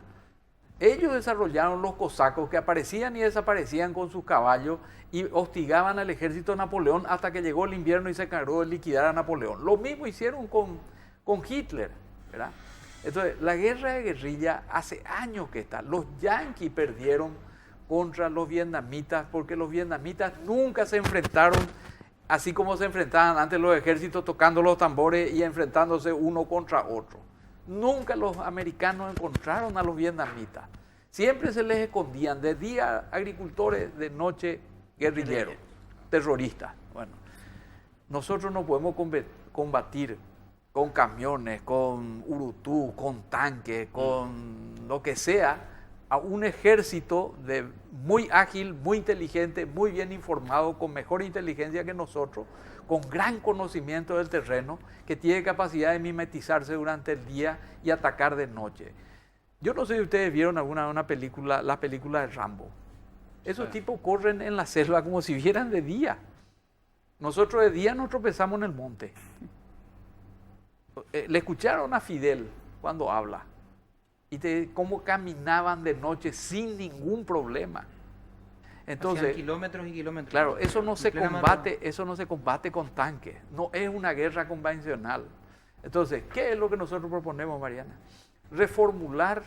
Ellos desarrollaron los cosacos que aparecían y desaparecían con sus caballos y hostigaban al ejército de Napoleón hasta que llegó el invierno y se encargó de liquidar a Napoleón. Lo mismo hicieron con Hitler, ¿verdad? Entonces, la guerra de guerrilla hace años que está. Los yanquis perdieron contra los vietnamitas porque los vietnamitas nunca se enfrentaron así como se enfrentaban antes los ejércitos tocando los tambores y enfrentándose uno contra otro. Nunca los americanos encontraron a los vietnamitas. Siempre se les escondían, de día agricultores, de noche guerrilleros, terroristas. Bueno, nosotros no podemos combatir con camiones, con urutú, con tanques, con lo que sea, a un ejército muy ágil, muy inteligente, muy bien informado, con mejor inteligencia que nosotros, con gran conocimiento del terreno, que tiene capacidad de mimetizarse durante el día y atacar de noche. Yo no sé si ustedes vieron la película de Rambo. Esos tipos corren en la selva como si vieran de día. Nosotros de día nos tropezamos en el monte. Le escucharon a Fidel cuando habla y cómo caminaban de noche sin ningún problema. Entonces, hacían kilómetros y kilómetros. Claro, eso no se combate con tanques. No es una guerra convencional. Entonces, ¿qué es lo que nosotros proponemos, Mariana? Reformular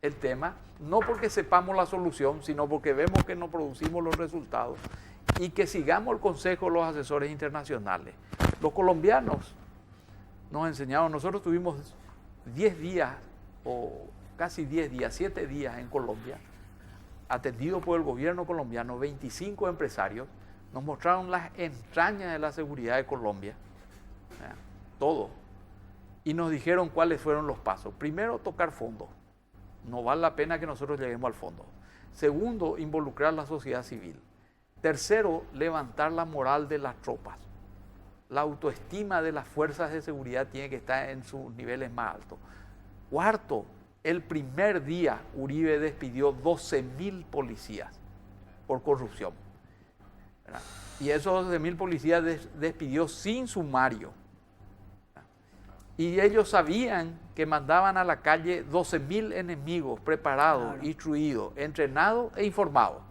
el tema, no porque sepamos la solución, sino porque vemos que no producimos los resultados y que sigamos el consejo de los asesores internacionales. Los colombianos nos enseñaron, nosotros tuvimos 10 días o casi 10 días, 7 días en Colombia, atendido por el gobierno colombiano, 25 empresarios, nos mostraron las entrañas de la seguridad de Colombia, todo, y nos dijeron cuáles fueron los pasos. Primero, tocar fondo. No vale la pena que nosotros lleguemos al fondo. Segundo, involucrar la sociedad civil. Tercero, levantar la moral de las tropas. La autoestima de las fuerzas de seguridad tiene que estar en sus niveles más altos. Cuarto, el primer día Uribe despidió 12.000 policías por corrupción, ¿verdad? Y esos 12.000 policías despidió sin sumario. Y ellos sabían que mandaban a la calle 12.000 enemigos preparados, claro, instruidos, entrenados e informados.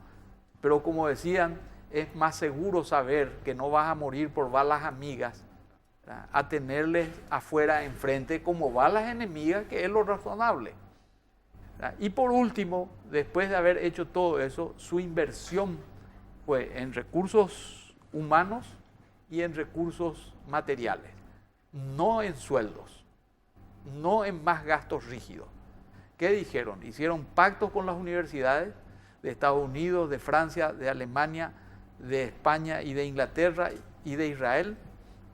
Pero como decían, es más seguro saber que no vas a morir por balas amigas, ¿verdad?, a tenerles afuera enfrente como balas enemigas, que es lo razonable, ¿verdad? Y por último, después de haber hecho todo eso, su inversión fue en recursos humanos y en recursos materiales. No en sueldos, no en más gastos rígidos. ¿Qué dijeron? Hicieron pactos con las universidades de Estados Unidos, de Francia, de Alemania, de España y de Inglaterra y de Israel.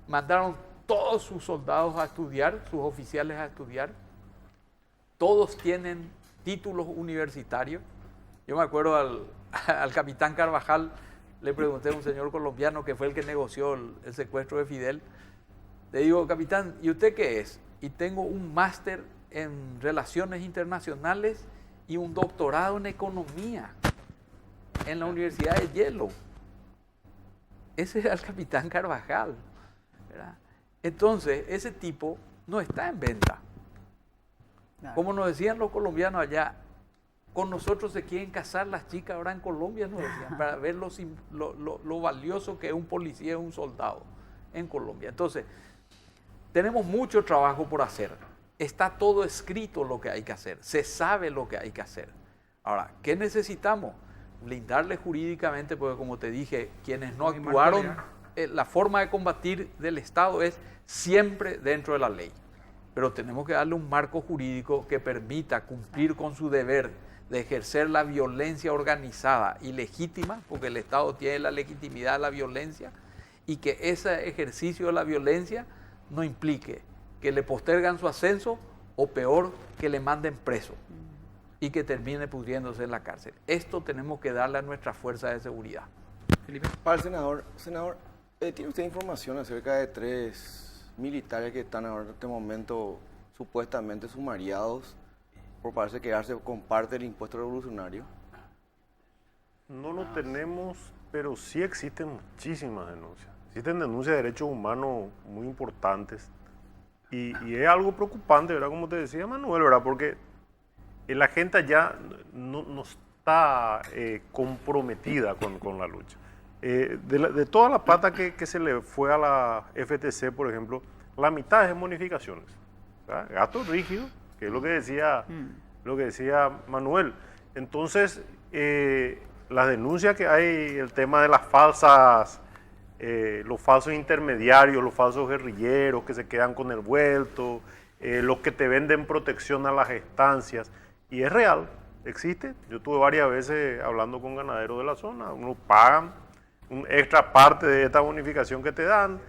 Mandaron todos sus soldados a estudiar, sus oficiales a estudiar. Todos tienen títulos universitarios. Yo me acuerdo al capitán Carvajal, le pregunté a un señor colombiano que fue el que negoció el secuestro de Fidel. Le digo, capitán, ¿y usted qué es? Y tengo un máster en Relaciones Internacionales y un doctorado en Economía en la Universidad de Yale. Ese era el capitán Carvajal, ¿verdad? Entonces, ese tipo no está en venta. Como nos decían los colombianos allá, con nosotros se quieren casar las chicas ahora en Colombia, nos decían, para ver lo valioso que es un policía y un soldado en Colombia. Entonces, tenemos mucho trabajo por hacer. Está todo escrito lo que hay que hacer. Se sabe lo que hay que hacer. Ahora, ¿qué necesitamos? Blindarle jurídicamente, porque como te dije, quienes no actuaron la forma de combatir del Estado es siempre dentro de la ley. Pero tenemos que darle un marco jurídico que permita cumplir con su deber de ejercer la violencia organizada y legítima, porque el Estado tiene la legitimidad de la violencia, y que ese ejercicio de la violencia no implique que le postergan su ascenso o peor, que le manden preso y que termine pudriéndose en la cárcel. Esto tenemos que darle a nuestra fuerza de seguridad. Felipe. Para el senador, ¿tiene usted información acerca de 3 militares que están ahora en este momento supuestamente sumariados por parece quedarse con parte del impuesto revolucionario? No lo tenemos, pero sí existen muchísimas denuncias. Existen denuncias de derechos humanos muy importantes. Y es algo preocupante, ¿verdad? Como te decía Manuel, ¿verdad? Porque la gente ya no está comprometida con la lucha. De toda la plata que se le fue a la FTC, por ejemplo, la mitad es en bonificaciones. ¿Verdad? Gasto rígido, que es lo que decía Manuel. Entonces, las denuncias que hay, el tema de las falsas, los falsos intermediarios, los falsos guerrilleros que se quedan con el vuelto, los que te venden protección a las estancias, y es real, existe. Yo estuve varias veces hablando con ganaderos de la zona, unos pagan un extra parte de esta bonificación que te dan,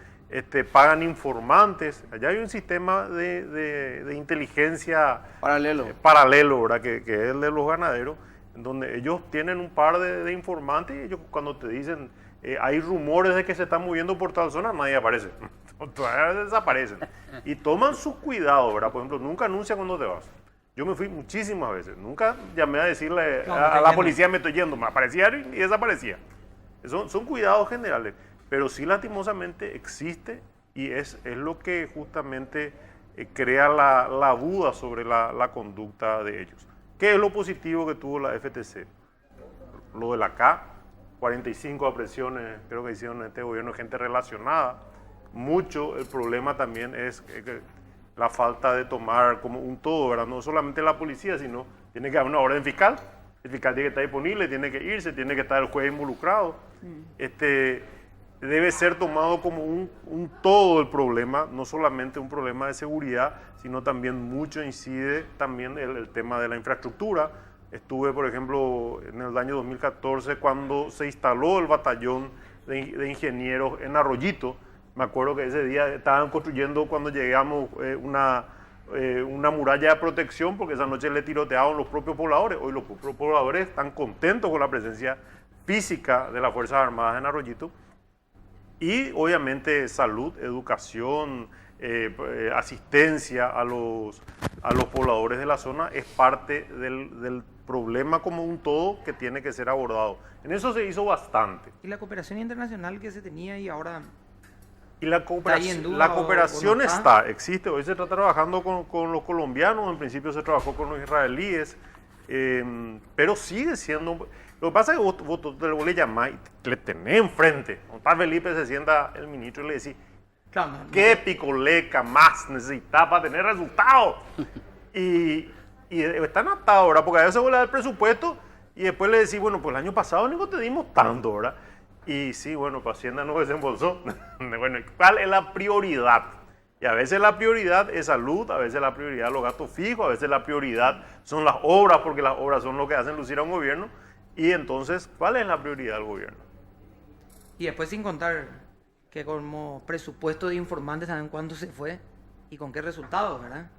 pagan informantes. Allá hay un sistema de inteligencia paralelo, ¿verdad? Que es el de los ganaderos, en donde ellos tienen un par de informantes y ellos cuando te dicen hay rumores de que se están moviendo por tal zona, nadie aparece. Todavía desaparecen. Y toman sus cuidados, ¿verdad? Por ejemplo, nunca anuncia cuando te vas. Yo me fui muchísimas veces. Nunca llamé a decirle a la policía me estoy yendo. Me aparecía y desaparecía. Son cuidados generales. Pero sí, lastimosamente, existe y es lo que justamente crea la duda sobre la conducta de ellos. ¿Qué es lo positivo que tuvo la FTC? Lo de la K, 45 apresiones, creo que hicieron en este gobierno, gente relacionada. Mucho el problema también es que la falta de tomar como un todo, ¿verdad? No solamente la policía, sino tiene que haber una orden fiscal. El fiscal tiene que estar disponible, tiene que irse, tiene que estar el juez involucrado. Debe ser tomado como un todo el problema, no solamente un problema de seguridad, sino también mucho incide también el tema de la infraestructura. Estuve, por ejemplo, en el año 2014 cuando se instaló el batallón de ingenieros en Arroyito. Me acuerdo que ese día estaban construyendo cuando llegamos una muralla de protección porque esa noche le tiroteaban los propios pobladores. Hoy los propios pobladores están contentos con la presencia física de las Fuerzas Armadas en Arroyito. Y obviamente salud, educación, asistencia a los pobladores de la zona es parte del problema como un todo que tiene que ser abordado. En eso se hizo bastante. ¿Y la cooperación internacional que se tenía y ahora? Y la cooperación existe. Hoy se está trabajando con los colombianos, en principio se trabajó con los israelíes, pero sigue siendo... Lo que pasa es que vos le llamás y le tenés enfrente. Cuando está Felipe, se sienta el ministro y le decís, claro, ¿qué picoleca más necesitas para tener resultados? y están atados, ¿verdad? Porque a veces vos le das el presupuesto y después le decís, bueno, pues el año pasado no te dimos tanto, ¿verdad? Y sí, bueno, pues Hacienda no desembolsó. Bueno, ¿cuál es la prioridad? Y a veces la prioridad es salud, a veces la prioridad es los gastos fijos, a veces la prioridad son las obras, porque las obras son lo que hacen lucir a un gobierno. Y entonces, ¿cuál es la prioridad del gobierno? Y después sin contar que como presupuesto de informantes saben cuándo se fue y con qué resultados, ¿verdad?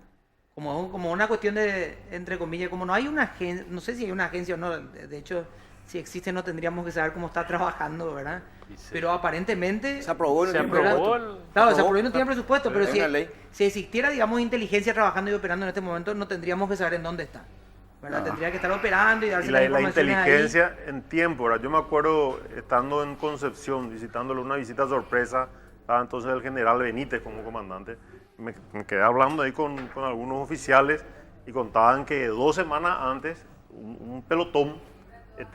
Como una cuestión de, entre comillas, como no hay una agencia, no sé si hay una agencia o no, de hecho, si existe no tendríamos que saber cómo está trabajando, ¿verdad? Sí. Pero aparentemente... Se aprobó y no tiene presupuesto. Claro, se aprobó y no tiene presupuesto, pero si existiera, digamos, inteligencia trabajando y operando en este momento, no tendríamos que saber en dónde está. ¿Verdad? Tendría que estar operando y darse la inteligencia ahí. En tiempo, ¿verdad? Yo me acuerdo estando en Concepción, visitándole una visita sorpresa, estaba entonces el general Benítez como comandante, me quedé hablando ahí con algunos oficiales y contaban que 2 semanas antes un pelotón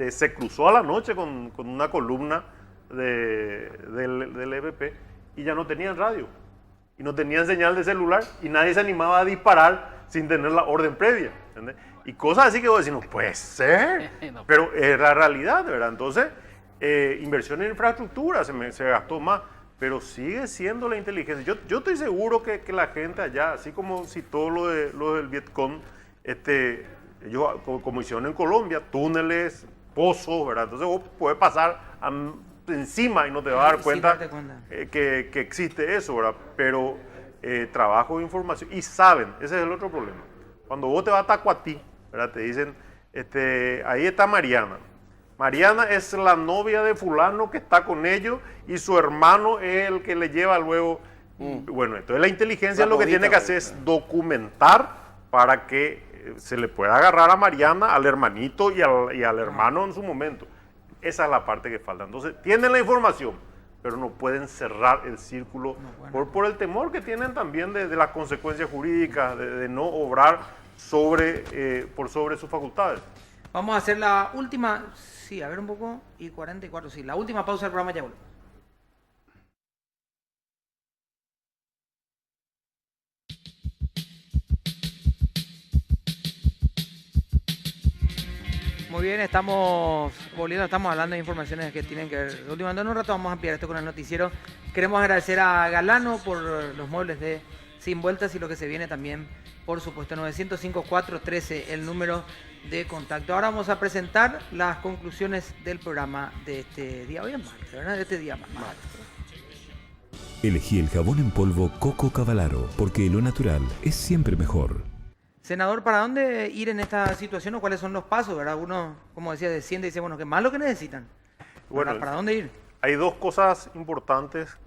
se cruzó a la noche con una columna del EPP y ya no tenían radio y no tenían señal de celular y nadie se animaba a disparar sin tener la orden previa, ¿entendés? Y cosas así que vos decís, no puede ser, pero es la realidad, ¿verdad? Entonces, inversión en infraestructura se gastó más. pero sigue siendo la inteligencia. Yo estoy seguro que la gente allá, así como citó lo del Vietcong, ellos como hicieron en Colombia, túneles, pozos, ¿verdad? Entonces vos puedes pasar encima y no te vas a dar cuenta, que existe eso, ¿verdad? Pero trabajo de información, y saben, ese es el otro problema. Cuando vos te vas a Tacuatí, ¿verdad? Te dicen, ahí está Mariana. Mariana es la novia de fulano que está con ellos y su hermano es el que le lleva luego. Bueno, entonces la inteligencia lo que tiene que hacer es documentar para que se le pueda agarrar a Mariana, al hermanito y al hermano en su momento. Esa es la parte que falta. Entonces, tienen la información, pero no pueden cerrar el círculo por el temor que tienen también de las consecuencias jurídicas, de no obrar por sobre sus facultades. Vamos a hacer la última, sí, a ver un poco, y 44, sí, la última pausa del programa, ya volvemos. Muy bien, estamos volviendo, estamos hablando de informaciones que tienen que ver. Últimamente en un rato vamos a ampliar esto con el noticiero. Queremos agradecer a Galano por los muebles de Sin Vueltas y lo que se viene también, por supuesto, 905-413, el número de contacto. Ahora vamos a presentar las conclusiones del programa de este día, hoy es martes, ¿verdad? De este día martes. Elegí el jabón en polvo Coco Cavalaro, porque lo natural es siempre mejor. Senador, ¿para dónde ir en esta situación o cuáles son los pasos, verdad? Uno, como decía, desciende y dice, bueno, ¿qué más lo que necesitan? Bueno, ¿para dónde ir? Hay dos cosas importantes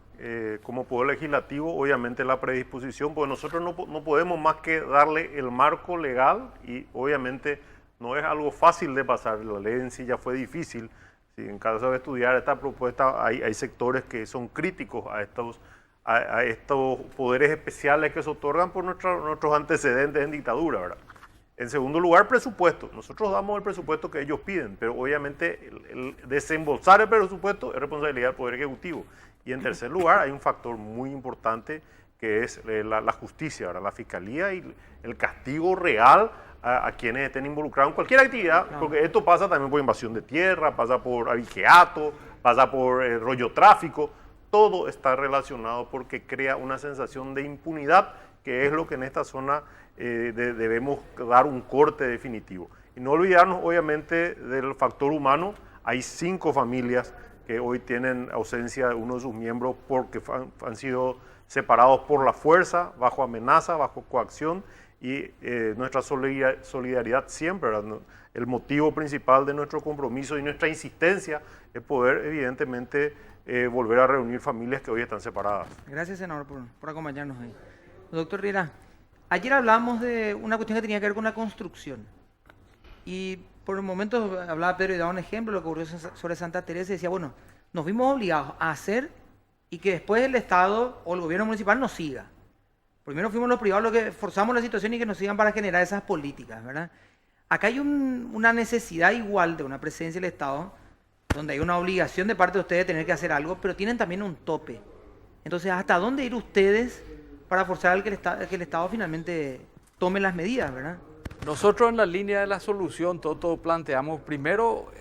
como Poder Legislativo, obviamente la predisposición, porque nosotros no podemos más que darle el marco legal y obviamente no es algo fácil de pasar, la ley en sí ya fue difícil. Si en caso de estudiar esta propuesta hay sectores que son críticos a estos poderes especiales que se otorgan por nuestros antecedentes en dictadura, ¿verdad? En segundo lugar, presupuesto. Nosotros damos el presupuesto que ellos piden, pero obviamente el desembolsar el presupuesto es responsabilidad del Poder Ejecutivo. Y en tercer lugar, hay un factor muy importante que es la justicia, ¿verdad? La fiscalía y el castigo real a quienes estén involucrados en cualquier actividad, porque esto pasa también por invasión de tierra, pasa por abigeato, pasa por rollo tráfico. Todo está relacionado porque crea una sensación de impunidad, que es lo que en esta zona debemos dar un corte definitivo. Y no olvidarnos, obviamente, del factor humano. Hay 5 familias que hoy tienen ausencia de uno de sus miembros porque han sido separados por la fuerza, bajo amenaza, bajo coacción, y nuestra solidaridad siempre, ¿verdad? El motivo principal de nuestro compromiso y nuestra insistencia es poder, evidentemente, volver a reunir familias que hoy están separadas. Gracias, senador, por acompañarnos ahí. Doctor Riera, ayer hablamos de una cuestión que tenía que ver con la construcción. Y por un momento hablaba Pedro y daba un ejemplo, lo que ocurrió sobre Santa Teresa, y decía, bueno, nos vimos obligados a hacer y que después el Estado o el gobierno municipal nos siga. Primero fuimos los privados los que forzamos la situación y que nos sigan para generar esas políticas, ¿verdad? Acá hay una necesidad igual de una presencia del Estado, donde hay una obligación de parte de ustedes de tener que hacer algo, pero tienen también un tope. Entonces, ¿hasta dónde ir ustedes para forzar al que el Estado finalmente tome las medidas, verdad? Nosotros en la línea de la solución todo planteamos primero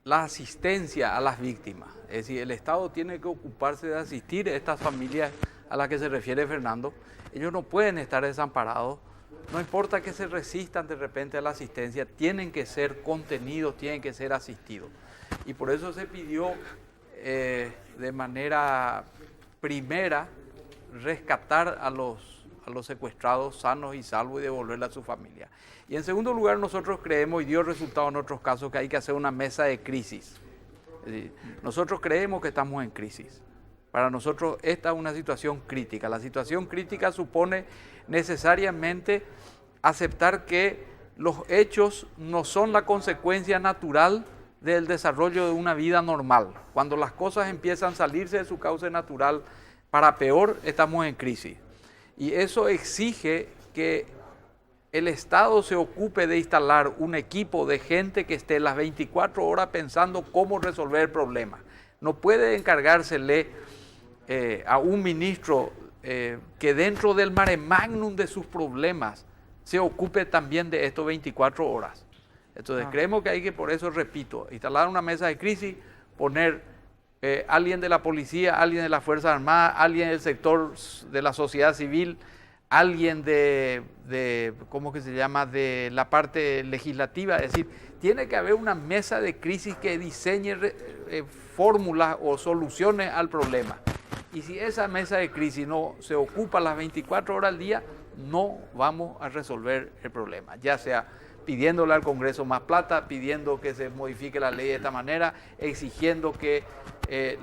la asistencia a las víctimas. Es decir, el Estado tiene que ocuparse de asistir a estas familias a las que se refiere Fernando. Ellos no pueden estar desamparados. No importa que se resistan de repente a la asistencia, tienen que ser contenidos, tienen que ser asistidos. Y por eso se pidió de manera primera rescatar a los secuestrados sanos y salvos y devolverlos a su familia. Y en segundo lugar, nosotros creemos, y dio resultado en otros casos, que hay que hacer una mesa de crisis. Es decir, nosotros creemos que estamos en crisis. Para nosotros esta es una situación crítica. La situación crítica supone necesariamente aceptar que los hechos no son la consecuencia natural del desarrollo de una vida normal. Cuando las cosas empiezan a salirse de su cauce natural, para peor, estamos en crisis. Y eso exige que el Estado se ocupe de instalar un equipo de gente que esté las 24 horas pensando cómo resolver el problema. No puede encargársele a un ministro que dentro del mare magnum de sus problemas se ocupe también de esto 24 horas. Entonces creemos que hay que, por eso repito, instalar una mesa de crisis, poner alguien de la policía, alguien de las Fuerzas Armadas, alguien del sector de la sociedad civil, alguien de ¿cómo que se llama?, de la parte legislativa. Es decir, tiene que haber una mesa de crisis que diseñe fórmulas o soluciones al problema. Y si esa mesa de crisis no se ocupa las 24 horas al día, no vamos a resolver el problema, ya sea pidiéndole al Congreso más plata, pidiendo que se modifique la ley de esta manera, exigiendo que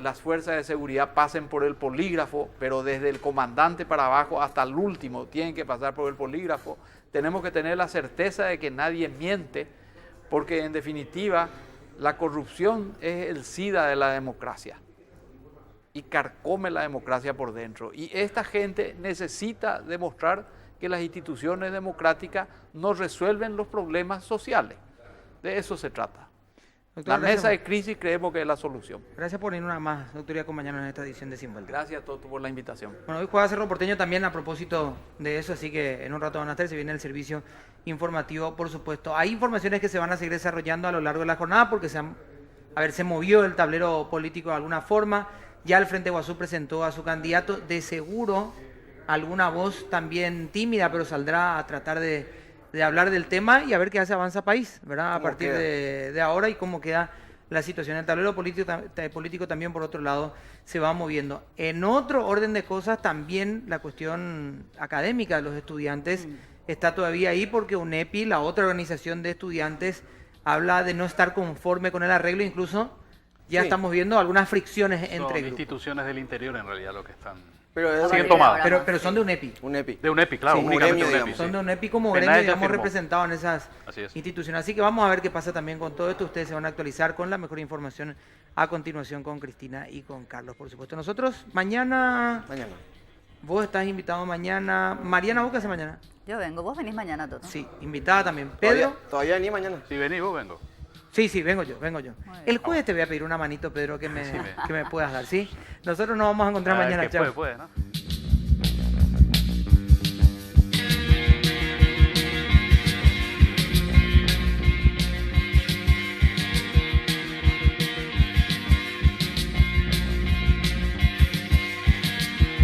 las fuerzas de seguridad pasen por el polígrafo, pero desde el comandante para abajo hasta el último tienen que pasar por el polígrafo. Tenemos que tener la certeza de que nadie miente, porque en definitiva la corrupción es el SIDA de la democracia y carcome la democracia por dentro. Y esta gente necesita demostrar que las instituciones democráticas no resuelven los problemas sociales. De eso se trata. Doctor, La mesa de crisis creemos que es la solución. Gracias por venir una más, doctor, y acompañarnos en esta edición de Sin Vuelta. Gracias a todos por la invitación. Bueno, hoy juega Cerro Porteño también a propósito de eso, así que en un rato van a estar, se viene el servicio informativo, por supuesto. Hay informaciones que se van a seguir desarrollando a lo largo de la jornada porque se movió el tablero político de alguna forma. Ya el Frente Guazú presentó a su candidato. De seguro alguna voz también tímida, pero saldrá a tratar de hablar del tema y a ver qué hace Avanza País, ¿verdad? A partir de ahora y cómo queda la situación. El tablero político también, por otro lado, se va moviendo. En otro orden de cosas, también la cuestión académica de los estudiantes está todavía ahí porque UNEPI, la otra organización de estudiantes, habla de no estar conforme con el arreglo, incluso ya estamos viendo algunas fricciones entre grupos. Instituciones del interior en realidad lo que están... Pero siguen tomadas. Pero son de UNEPI. De UNEPI, claro, Sí, únicamente gremio, UNEPI. Son Sí. de UNEPI como Pero gremio, nadie ya digamos, firmó. representados en esas Así es. instituciones. Así que vamos a ver qué pasa también con todo esto. Ustedes se van a actualizar con la mejor información a continuación con Cristina y con Carlos, por supuesto. Nosotros mañana, vos estás invitado mañana. Mariana, ¿vos qué haces mañana? Yo vengo, vos venís mañana, Toto. Sí, invitada también. Pedro. Todavía ni mañana. Si venís vos, vengo. Sí, vengo yo. bien. El jueves te voy a pedir una manito, Pedro, que me Decime. que me puedas dar, ¿sí? Nosotros nos vamos a encontrar A ver, mañana, que chao. puede, ¿no?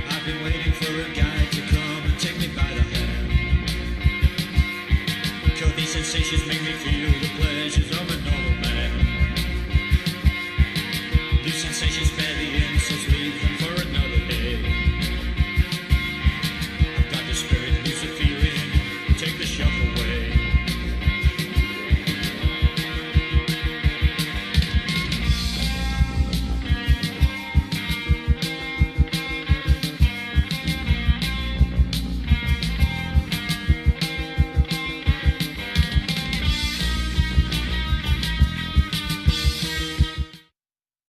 I've been waiting for a guy to come and take me by the hand. 'Cause these sensations make me feel